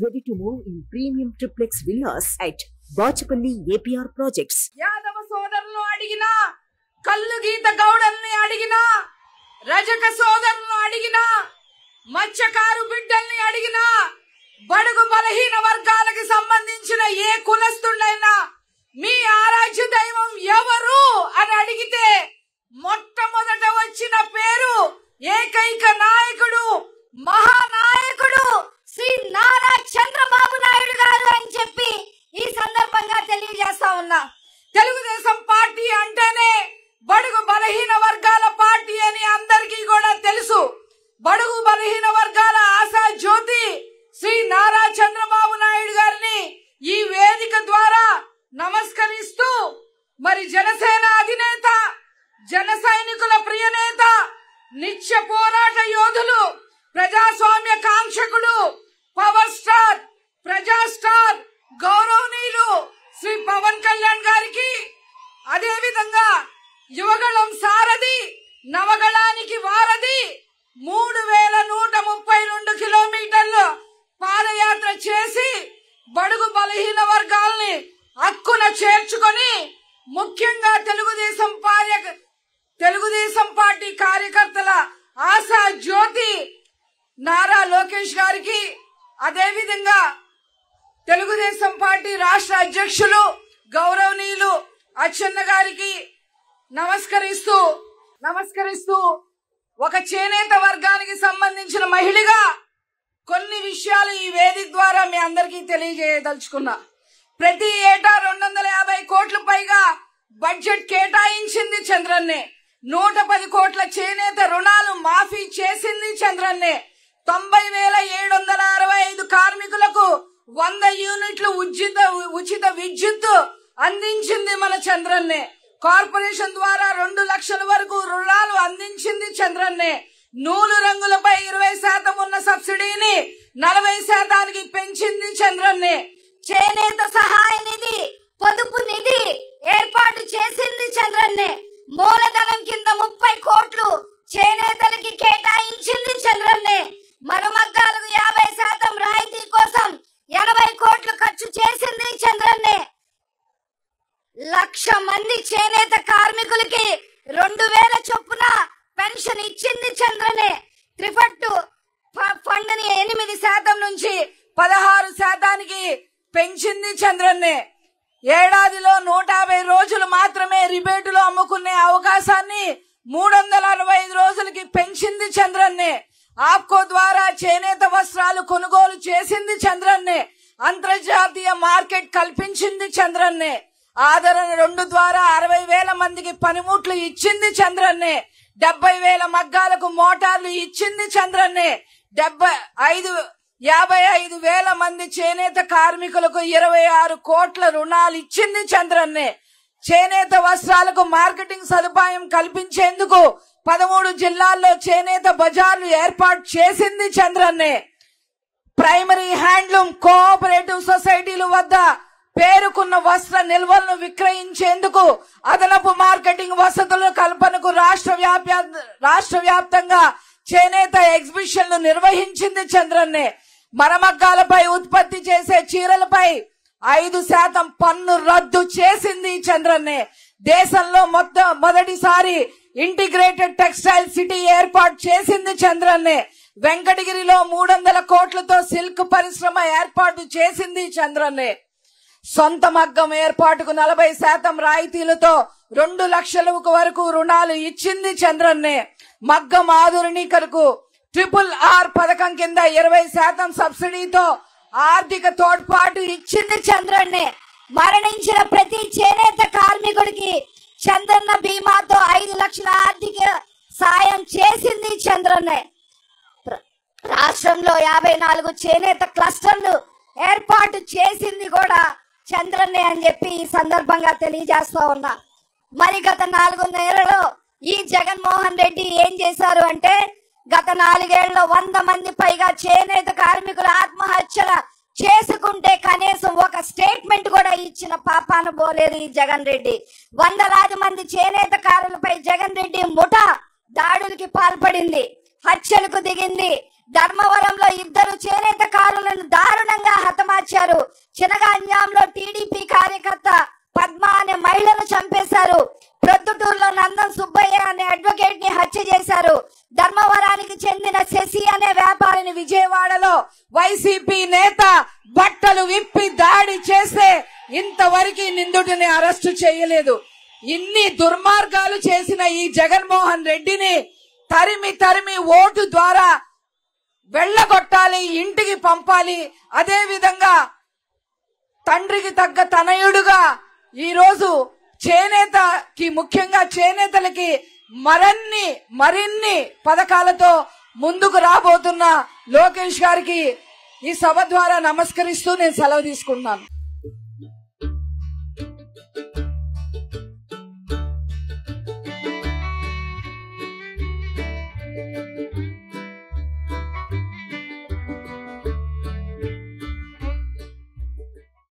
Ready to move in premium triplex villas at Bachapalli APR Projects. Yadava సోదరులను అడిగినా, కల్లు గీత గౌడల్ని అడిగినా, రజక సోదరులను అడిగినా, మత్స్యకారు బిడ్డల్ని అడిగినా, బడుగు బలహీన వర్గాలకు సంబంధించిన ఏ కులస్తుడైనా మీ ఆరాధ్య దైవం ఎవరు అని అడిగితే మొట్టమొదట వచ్చిన పేరు ఏకైక నాయకుడు, మహానాయకుడు శ్రీ నారా చంద్రబాబు నాయుడు గారు అని చెప్పి ఈ సందర్భంగా తెలియజేస్తా ఉన్నా. తెలుగుదేశం పార్టీ అంటేనే బడుగు బలహీన వర్గాల పార్టీ అని అందరికీ కూడా తెలుసు. బడుగు బలహీన వర్గాల ఆశా జ్యోతి శ్రీ నారా చంద్రబాబు నాయుడు గారిని ఈ వేదిక ద్వారా నమస్కరిస్తూ, మరి జనసేన అధినేత, జన సైనికుల ప్రియనేత, నిత్య పోరాట యోధులు, ప్రజాస్వామ్య కాంక్షకుడు, పవర్ స్టార్, ప్రజా స్టార్, గౌరవనీయులు శ్రీ పవన్ కళ్యాణ్ గారికి, అదే విధంగా యువగళం సారథి, నవగళానికి వారధి, 3132 కిలోమీటర్లు పాదయాత్ర చేసి బడుగు బలహీన వర్గాల్ని హక్కున చేర్చుకొని, ముఖ్యంగా తెలుగుదేశం పార్టీ కార్యకర్తల ఆశా జ్యోతి నారా లోకేష్ గారికి, అదే విధంగా తెలుగుదేశం పార్టీ రాష్ట్ర అధ్యక్షులు గౌరవనీయులు అచ్చెన్న గారికి నమస్కరిస్తూ ఒక చేనేత వర్గానికి సంబంధించిన మహిళగా కొన్ని విషయాలు ఈ వేదిక ద్వారా మీ అందరికీ తెలియజేయదలుచుకున్నా. ప్రతి ఏటా 250 కోట్ల పైగా బడ్జెట్ కేటాయించింది చంద్రన్నే. 110 కోట్ల చేనేత రుణాలు మాఫీ చేసింది చంద్రన్నే. 90,765 కార్మికులకు 100 యూనిట్లు ఉచిత విద్యుత్ అందించింది మన చంద్రన్నే. కార్పొరేషన్ ద్వారా 2 లక్షల వరకు రుణాలు అందించింది చంద్రన్నే. నూలు రంగులపై 20% ఉన్న సబ్సిడీని 40% పెంచింది చంద్రన్నే. చేనేత సహాయ నిధి, పొదుపు నిధి ఏర్పాటు చేసింది చంద్రన్నే. మూలధనం కింద 30 కోట్లు చేనేతలకి కేటాయించింది చంద్రన్నే. మరమగ్గాలకు 50% రాయితీ కోసం 80 కోట్లు ఖర్చు చేసింది చంద్రన్నే. 1,00,000 మంది చేనేత కార్మికులకి 2,000 చొప్పున పెన్షన్ ఇచ్చింది చంద్రనే. త్రిఫట్టు ఫండ్ ని 8% నుంచి 16% పెంచింది చంద్రన్నే. ఏడాదిలో 150 రోజులు మాత్రమే రిబేటులో అమ్ముకునే అవకాశాన్ని 365 రోజులకి పెంచింది చంద్రన్నే. ఆప్కో ద్వారా చేనేత వస్త్రాలు కొనుగోలు చేసింది చంద్రన్నే. అంతర్జాతీయ మార్కెట్ కల్పించింది చంద్రన్నే. ఆదరణ 2 ద్వారా 60,000 మందికి పనిముట్లు ఇచ్చింది చంద్రన్నే. 70,000 మగ్గాలకు మోటార్లు ఇచ్చింది చంద్రన్నే. 55,000 మంది చేనేత కార్మికులకు 26 కోట్ల రుణాలు ఇచ్చింది చంద్రన్నే. చేనేత వస్త్రాలకు మార్కెటింగ్ సదుపాయం కల్పించేందుకు 13 జిల్లాల్లో చేనేత బజార్లు ఏర్పాటు చేసింది చంద్రన్నే. ప్రైమరీ హ్యాండ్లూమ్ కోఆపరేటివ్ సొసైటీల వద్ద పేరుకున్న వస్త్ర నిల్వలను విక్రయించేందుకు అదనపు మార్కెటింగ్ వసతుల కల్పనకు రాష్ట్ర వ్యాప్తంగా చేనేత ఎగ్జిబిషన్లు నిర్వహించింది చంద్రన్నే. మరమగ్గాలపై ఉత్పత్తి చేసే చీరలపై 5% పన్ను రద్దు చేసింది చంద్రన్నే. దేశంలో మొదటిసారి ఇంటిగ్రేటెడ్ టెక్స్టైల్ సిటీ ఏర్పాటు చేసింది చంద్రన్నే. వెంకటగిరిలో 300 కోట్లతో సిల్క్ పరిశ్రమ ఏర్పాటు చేసింది చంద్రన్నే. సొంత మగ్గం ఏర్పాటుకు 40% రాయితీలతో 2 లక్షల వరకు రుణాలు ఇచ్చింది చంద్రన్నే. మగ్గం ఆధునికరకు RRR పథకం కింద 20% సబ్సిడీతో ఆర్థిక తోడ్పాటు ఇచ్చింది చంద్రన్నే. మరణించిన ప్రతి చేనేత కార్మికుడికి చంద్రన్న బీమాతో 5 లక్షల ఆర్థిక సాయం చేసింది చంద్రన్నే. రాష్ట్రంలో 54 చేనేత క్లస్టర్లు ఏర్పాటు చేసింది కూడా చంద్రన్నే అని చెప్పి ఈ సందర్భంగా తెలియజేస్తా ఉన్నా. మరి గత 4 నెలల్లో ఈ జగన్మోహన్ రెడ్డి ఏం చేశారు అంటే, గత 4 ఏళ్లలో 100 మంది పైగా చేనేత కార్మికులు ఆత్మహత్యల చేసుకుంటే కనీసం ఒక స్టేట్మెంట్ కూడా ఇచ్చిన పాపాన పోలేదు ఈ జగన్ రెడ్డి. 100లాది మంది చేనేతకారులపై జగన్ రెడ్డి ముఠా దాడులకి పాల్పడింది, హత్యలకు దిగింది. ధర్మవరంలో 2 చేనేతకారులను దారుణంగా హతమార్చారు. చినగంజాంలో టీడీపీ కార్యకర్త పద్మ అనే మహిళను చంపేశారు. ప్రొద్దుటూరులో నందన్ సుబ్బయ్య అనే అడ్వకేట్ ని హత్య చేశారు. ధర్మవరానికి చెందిన శశి అనే వ్యాపారిని విజయవాడలో వైసీపీ నేత బట్టలు విప్పి దాడి చేస్తే ఇంతవరకు నిందితుడిని అరెస్టు చేయలేదు. ఇన్ని దుర్మార్గాలు చేసిన ఈ జగన్మోహన్ రెడ్డిని తరిమి తరిమి ఓటు ద్వారా వెళ్ళగొట్టాలి, ఇంటికి పంపాలి. అదే విధంగా తండ్రికి తగ్గ తనయుడుగా ఈ రోజు చేనేతకి, ముఖ్యంగా చేనేతలకి మరిన్ని పథకాలతో ముందుకు రాబోతున్న లోకేష్ గారికి ఈ సభ ద్వారా నమస్కరిస్తూ నేను సెలవు తీసుకుంటున్నాను.